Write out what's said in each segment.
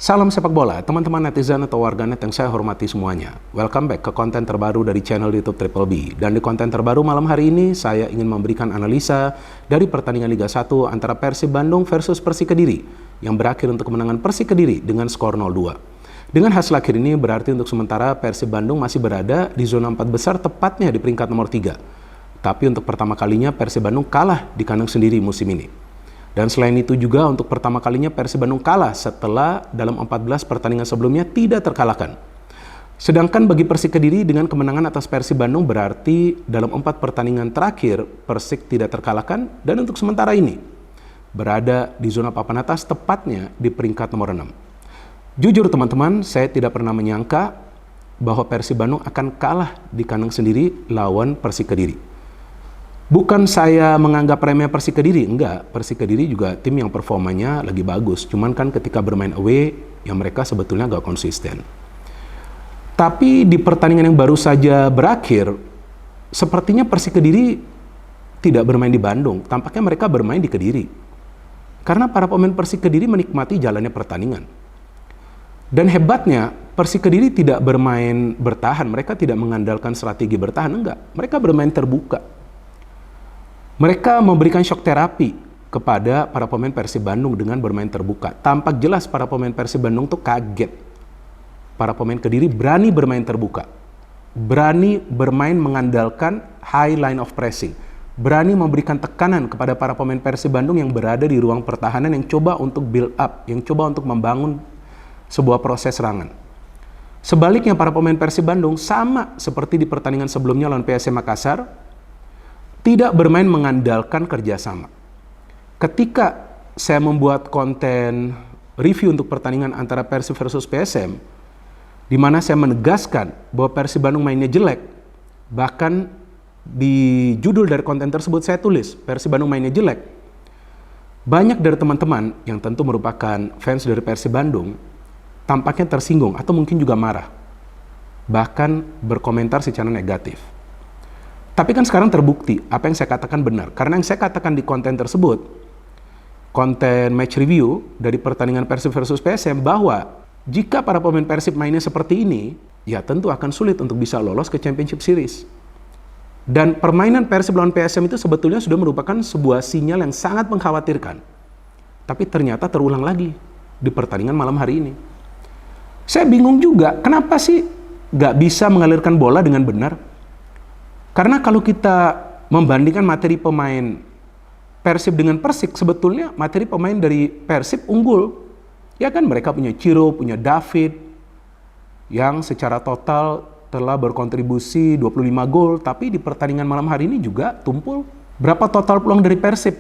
Salam sepak bola, teman-teman netizen atau warganet yang saya hormati semuanya. Welcome back ke konten terbaru dari channel YouTube Triple B. Dan di konten terbaru malam hari ini, saya ingin memberikan analisa dari pertandingan Liga 1 antara Persib Bandung versus Persik Kediri, yang berakhir untuk kemenangan Persik Kediri dengan skor 0-2. Dengan hasil akhir ini berarti untuk sementara Persib Bandung masih berada di zona 4 besar, tepatnya di peringkat nomor 3. Tapi untuk pertama kalinya Persib Bandung kalah di kandang sendiri musim ini. Dan selain itu juga untuk pertama kalinya Persib Bandung kalah setelah dalam 14 pertandingan sebelumnya tidak terkalahkan. Sedangkan bagi Persik Kediri dengan kemenangan atas Persib Bandung berarti dalam 4 pertandingan terakhir Persik tidak terkalahkan dan untuk sementara ini berada di zona papan atas, tepatnya di peringkat nomor 6. Jujur teman-teman, saya tidak pernah menyangka bahwa Persib Bandung akan kalah di kandang sendiri lawan Persik Kediri. Bukan saya menganggap remeh Persik Kediri, enggak. Persik Kediri juga tim yang performanya lagi bagus. Cuman kan ketika bermain away, ya mereka sebetulnya gak konsisten. Tapi di pertandingan yang baru saja berakhir, sepertinya Persik Kediri tidak bermain di Bandung. Tampaknya mereka bermain di Kediri. Karena para pemain Persik Kediri menikmati jalannya pertandingan. Dan hebatnya, Persik Kediri tidak bermain bertahan. Mereka tidak mengandalkan strategi bertahan, enggak. Mereka bermain terbuka. Mereka memberikan shock terapi kepada para pemain Persib Bandung dengan bermain terbuka. Tampak jelas para pemain Persib Bandung tuh kaget. Para pemain Kediri berani bermain terbuka. Berani bermain mengandalkan high line of pressing. Berani memberikan tekanan kepada para pemain Persib Bandung yang berada di ruang pertahanan yang coba untuk build up, yang coba untuk membangun sebuah proses serangan. Sebaliknya para pemain Persib Bandung sama seperti di pertandingan sebelumnya lawan PSM Makassar, tidak bermain mengandalkan kerjasama. Ketika saya membuat konten review untuk pertandingan antara Persib versus PSM, di mana saya menegaskan bahwa Persib Bandung mainnya jelek, bahkan di judul dari konten tersebut saya tulis, Persib Bandung mainnya jelek. Banyak dari teman-teman yang tentu merupakan fans dari Persib Bandung, tampaknya tersinggung atau mungkin juga marah. Bahkan berkomentar secara negatif. Tapi kan sekarang terbukti apa yang saya katakan benar. Karena yang saya katakan di konten tersebut, konten match review dari pertandingan Persib versus PSM, bahwa jika para pemain Persib mainnya seperti ini, ya tentu akan sulit untuk bisa lolos ke Championship Series. Dan permainan Persib lawan PSM itu sebetulnya sudah merupakan sebuah sinyal yang sangat mengkhawatirkan. Tapi ternyata terulang lagi di pertandingan malam hari ini. Saya bingung juga, kenapa sih nggak bisa mengalirkan bola dengan benar? Karena kalau kita membandingkan materi pemain Persib dengan Persik, sebetulnya materi pemain dari Persib unggul. Ya kan, mereka punya Ciro, punya David, yang secara total telah berkontribusi 25 gol, tapi di pertandingan malam hari ini juga tumpul. Berapa total peluang dari Persib?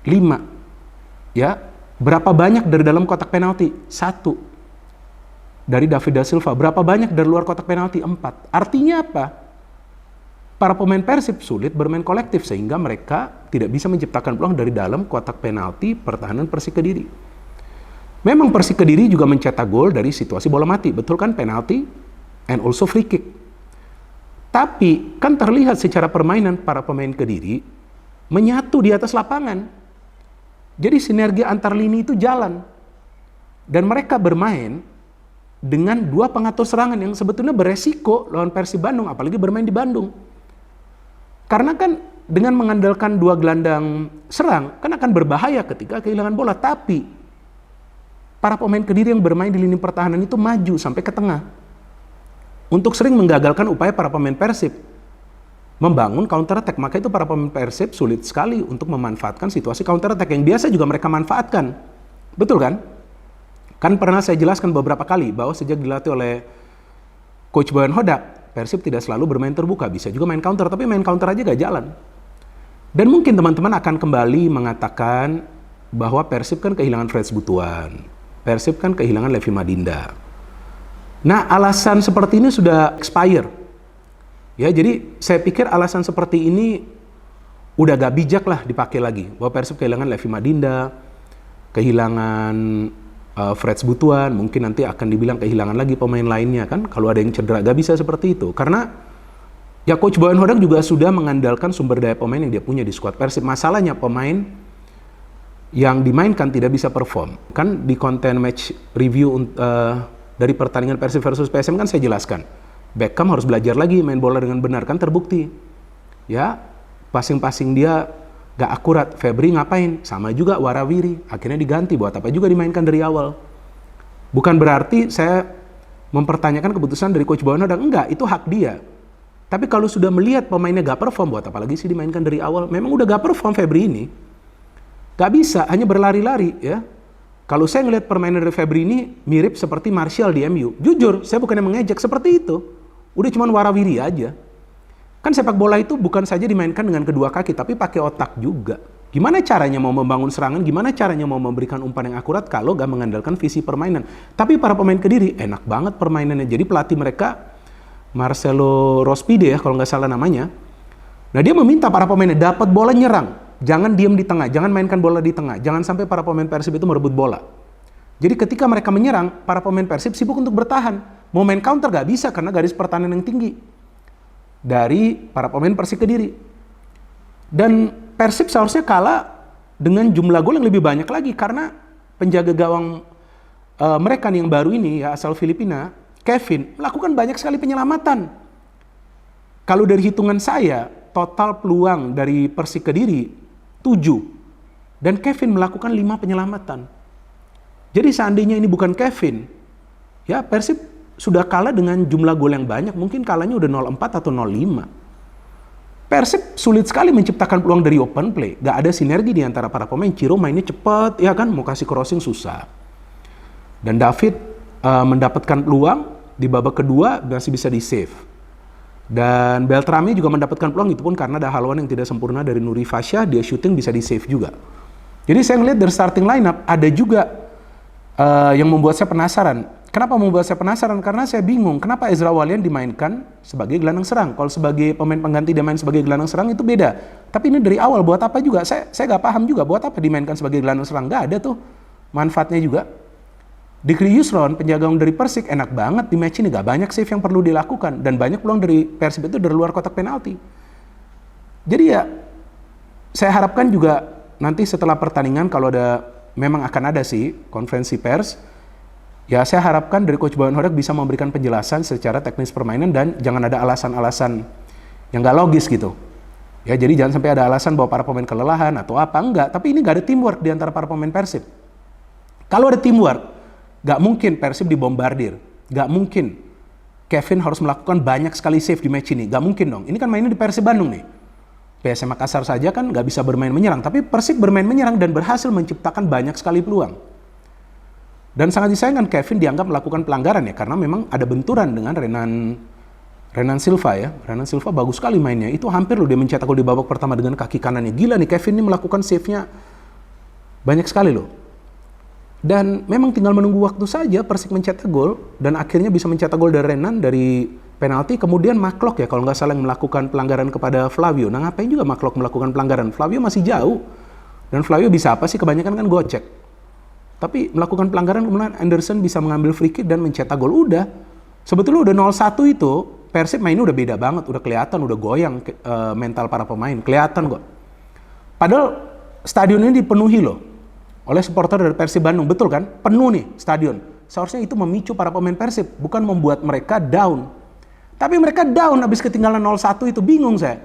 5. Ya, berapa banyak dari dalam kotak penalti? 1. Dari David da Silva. Berapa banyak dari luar kotak penalti? 4. Artinya apa? Para pemain Persib sulit bermain kolektif sehingga mereka tidak bisa menciptakan peluang dari dalam kotak penalti pertahanan Persik Kediri. Memang Persik Kediri juga mencetak gol dari situasi bola mati, betul kan, penalti and also free kick. Tapi kan terlihat secara permainan para pemain Kediri menyatu di atas lapangan. Jadi sinergi antar lini itu jalan. Dan mereka bermain dengan 2 pengatur serangan yang sebetulnya beresiko lawan Persib Bandung, apalagi bermain di Bandung. Karena kan dengan mengandalkan 2 gelandang serang, kan akan berbahaya ketika kehilangan bola. Tapi para pemain Kediri yang bermain di lini pertahanan itu maju sampai ke tengah. Untuk sering menggagalkan upaya para pemain Persib membangun counter attack. Maka itu para pemain Persib sulit sekali untuk memanfaatkan situasi counter attack yang biasa juga mereka manfaatkan. Betul kan? Kan pernah saya jelaskan beberapa kali bahwa sejak dilatih oleh Coach Boyan Hodak, Persib tidak selalu bermain terbuka, bisa juga main counter, tapi main counter aja gak jalan. Dan mungkin teman-teman akan kembali mengatakan bahwa Persib kan kehilangan Freds Butuan, Persib kan kehilangan Levi Madinda. Nah, alasan seperti ini sudah expire. Ya, jadi saya pikir alasan seperti ini udah gak bijak lah dipakai lagi, bahwa Persib kehilangan Levi Madinda, kehilangan Freds Butuan, mungkin nanti akan dibilang kehilangan lagi pemain lainnya kan, kalau ada yang cedera. Gak bisa seperti itu, karena ya Coach Boyan Hodak juga sudah mengandalkan sumber daya pemain yang dia punya di skuad Persib. Masalahnya pemain yang dimainkan tidak bisa perform. Kan di konten match review dari pertandingan Persib versus PSM kan saya jelaskan. Beckham harus belajar lagi main bola dengan benar, kan terbukti. Ya, passing-passing dia gak akurat. Febri ngapain? Sama juga Warawiri. Akhirnya diganti, buat apa juga dimainkan dari awal. Bukan berarti saya mempertanyakan keputusan dari Coach Bono, dan enggak, itu hak dia. Tapi kalau sudah melihat pemainnya gak perform, buat apa lagi sih dimainkan dari awal? Memang udah gak perform Febri ini. Gak bisa, hanya berlari-lari ya. Kalau saya ngelihat permainan dari Febri ini mirip seperti Martial di MU. Jujur, saya bukannya mengejek, seperti itu. Udah cuman warawiri aja. Kan sepak bola itu bukan saja dimainkan dengan kedua kaki, tapi pakai otak juga. Gimana caranya mau membangun serangan, gimana caranya mau memberikan umpan yang akurat kalau gak mengandalkan visi permainan. Tapi para pemain Kediri, enak banget permainannya. Jadi pelatih mereka, Marcelo Rospide ya kalau nggak salah namanya. Nah dia meminta para pemainnya dapat bola nyerang. Jangan diam di tengah, jangan mainkan bola di tengah. Jangan sampai para pemain Persib itu merebut bola. Jadi ketika mereka menyerang, para pemain Persib sibuk untuk bertahan. Mau main counter gak bisa karena garis pertahanan yang tinggi dari para pemain Persik Kediri. Dan Persib seharusnya kalah dengan jumlah gol yang lebih banyak lagi karena penjaga gawang mereka nih yang baru ini ya asal Filipina, Kevin, melakukan banyak sekali penyelamatan. Kalau dari hitungan saya, total peluang dari Persik Kediri 7 dan Kevin melakukan 5 penyelamatan. Jadi seandainya ini bukan Kevin, ya Persib sudah kalah dengan jumlah gol yang banyak, mungkin kalahnya udah 0-4 atau 0-5. Persib sulit sekali menciptakan peluang dari open play, gak ada sinergi di antara para pemain. Ciro mainnya cepat, ya kan, mau kasih crossing susah. Dan David mendapatkan peluang di babak kedua masih bisa di save. Dan Beltrame juga mendapatkan peluang, itu pun karena ada haluan yang tidak sempurna dari Nuri Fasya, dia shooting bisa di save juga. Jadi saya ngelihat dari starting lineup ada juga yang membuat saya penasaran. Kenapa membuat saya penasaran? Karena saya bingung kenapa Ezra Walian dimainkan sebagai gelandang serang. Kalau sebagai pemain pengganti dia main sebagai gelandang serang itu beda. Tapi ini dari awal buat apa juga? Saya gak paham juga buat apa dimainkan sebagai gelandang serang. Gak ada tuh manfaatnya juga. Dikri Yusron, penjaga gawang dari Persik, enak banget di match ini. Gak banyak save yang perlu dilakukan. Dan banyak peluang dari Persib itu dari luar kotak penalti. Jadi ya, saya harapkan juga nanti setelah pertandingan, kalau memang akan ada sih konferensi pers, ya saya harapkan dari Coach Boyan Hodak bisa memberikan penjelasan secara teknis permainan dan jangan ada alasan-alasan yang gak logis gitu. Ya, jadi jangan sampai ada alasan bahwa para pemain kelelahan atau apa, enggak. Tapi ini gak ada teamwork di antara para pemain Persib. Kalau ada teamwork, gak mungkin Persib dibombardir. Gak mungkin Kevin harus melakukan banyak sekali save di match ini. Gak mungkin dong. Ini kan mainnya di Persib Bandung nih. PSM Makassar saja kan gak bisa bermain menyerang. Tapi Persib bermain menyerang dan berhasil menciptakan banyak sekali peluang. Dan sangat disayangkan Kevin dianggap melakukan pelanggaran ya. Karena memang ada benturan dengan Renan Silva ya. Renan Silva bagus sekali mainnya. Itu hampir loh dia mencetak gol di babak pertama dengan kaki kanannya. Gila nih Kevin ini melakukan save-nya banyak sekali loh. Dan memang tinggal menunggu waktu saja Persik mencetak gol dan akhirnya bisa mencetak gol dari Renan dari penalti. Kemudian Maklok ya kalau nggak salah yang melakukan pelanggaran kepada Flavio. Nah ngapain juga Maklok melakukan pelanggaran? Flavio masih jauh dan Flavio bisa apa sih, kebanyakan kan gocek. Tapi melakukan pelanggaran kemudian Anderson bisa mengambil free kick dan mencetak gol. Udah sebetulnya udah 0-1 itu Persib mainnya udah beda banget, udah kelihatan, udah goyang mental para pemain, kelihatan kok. Padahal stadion ini dipenuhi loh oleh supporter dari Persib Bandung, betul kan? Penuh nih stadion. Seharusnya itu memicu para pemain Persib, bukan membuat mereka down. Tapi mereka down habis ketinggalan 0-1 itu, bingung saya.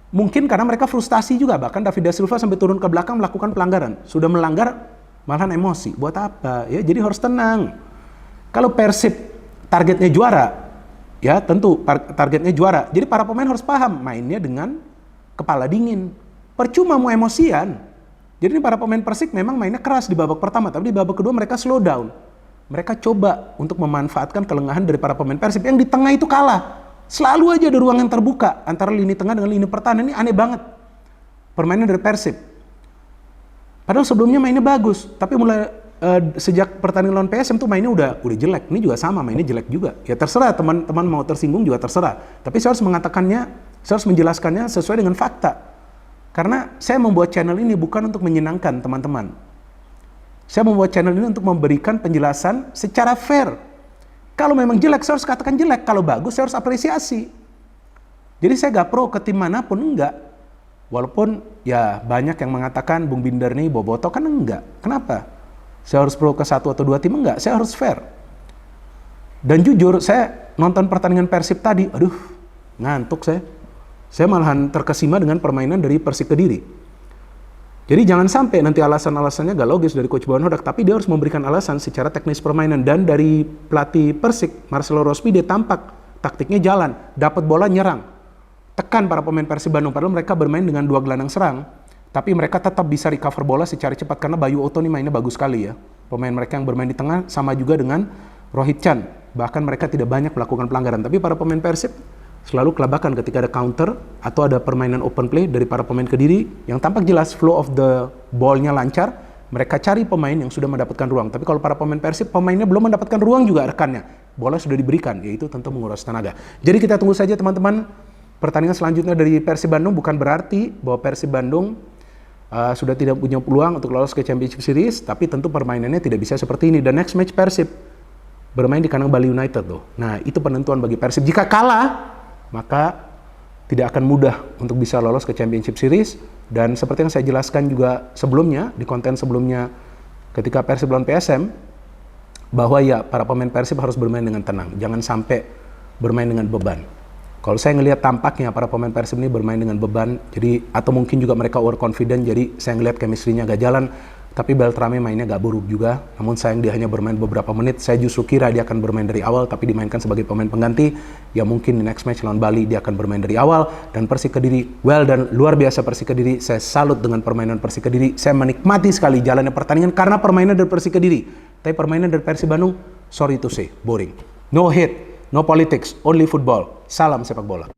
Mungkin karena mereka frustasi juga, bahkan David Da Silva sampai turun ke belakang melakukan pelanggaran. Sudah melanggar, malahan emosi. Buat apa? Ya, jadi harus tenang. Kalau Persib targetnya juara, ya tentu targetnya juara. Jadi para pemain harus paham, mainnya dengan kepala dingin. Percuma mau emosian. Jadi para pemain Persik memang mainnya keras di babak pertama, tapi di babak kedua mereka slow down. Mereka coba untuk memanfaatkan kelengahan dari para pemain Persib yang di tengah itu kalah. Selalu aja ada ruang yang terbuka antara lini tengah dengan lini pertahanan. Ini aneh banget permainan dari Persib. Padahal sebelumnya mainnya bagus, tapi mulai sejak pertandingan lawan PSM tuh mainnya udah jelek. Ini juga sama, mainnya jelek juga. Ya terserah teman-teman mau tersinggung juga terserah. Tapi saya harus mengatakannya, saya harus menjelaskannya sesuai dengan fakta. Karena saya membuat channel ini bukan untuk menyenangkan teman-teman. Saya membuat channel ini untuk memberikan penjelasan secara fair. Kalau memang jelek, saya harus katakan jelek. Kalau bagus, saya harus apresiasi. Jadi saya gak pro ke tim manapun, enggak. Walaupun ya banyak yang mengatakan Bung Binder nih boboto, kan enggak. Kenapa? Saya harus pro ke satu atau dua tim? Enggak, saya harus fair. Dan jujur, saya nonton pertandingan Persib tadi, aduh, ngantuk saya. Saya malahan terkesima dengan permainan dari Persik Kediri. Jadi jangan sampai nanti alasan-alasannya gak logis dari Coach Bowen Hodak, tapi dia harus memberikan alasan secara teknis permainan. Dan dari pelatih Persik, Marcelo Rospi, dia tampak taktiknya jalan, dapat bola nyerang, tekan para pemain Persib Bandung. Padahal mereka bermain dengan 2 gelandang serang, tapi mereka tetap bisa recover bola secara cepat karena Bayu Oto ini mainnya bagus sekali ya. Pemain mereka yang bermain di tengah sama juga dengan Rohit Chan. Bahkan mereka tidak banyak melakukan pelanggaran, tapi para pemain Persib selalu kelabakan ketika ada counter atau ada permainan open play dari para pemain Kediri yang tampak jelas flow of the ball-nya lancar. Mereka cari pemain yang sudah mendapatkan ruang. Tapi kalau para pemain Persib, pemainnya belum mendapatkan ruang juga rekannya. Bola sudah diberikan, yaitu tentu menguras tenaga. Jadi kita tunggu saja teman-teman. Pertandingan selanjutnya dari Persib Bandung bukan berarti bahwa Persib Bandung sudah tidak punya peluang untuk lolos ke Championship Series, tapi tentu permainannya tidak bisa seperti ini. Dan next match Persib bermain di kandang Bali United tuh. Nah, itu penentuan bagi Persib. Jika kalah, maka tidak akan mudah untuk bisa lolos ke Championship Series. Dan seperti yang saya jelaskan juga sebelumnya, di konten sebelumnya ketika Persib lawan PSM, bahwa ya para pemain Persib harus bermain dengan tenang. Jangan sampai bermain dengan beban. Kalau saya ngelihat tampaknya para pemain Persib ini bermain dengan beban, jadi atau mungkin juga mereka overconfident, jadi saya ngelihat chemistry-nya gak jalan. Tapi Beltrame mainnya gak buruk juga, namun sayang dia hanya bermain beberapa menit. Saya justru kira dia akan bermain dari awal, tapi dimainkan sebagai pemain pengganti. Ya mungkin di next match lawan Bali dia akan bermain dari awal. Dan Persik Kediri, dan luar biasa Persik Kediri. Saya salut dengan permainan Persik Kediri. Saya menikmati sekali jalannya pertandingan karena permainan dari Persik Kediri. Tapi permainan dari Persib Bandung, sorry to say, boring. No hate, no politics, only football. Salam sepak bola.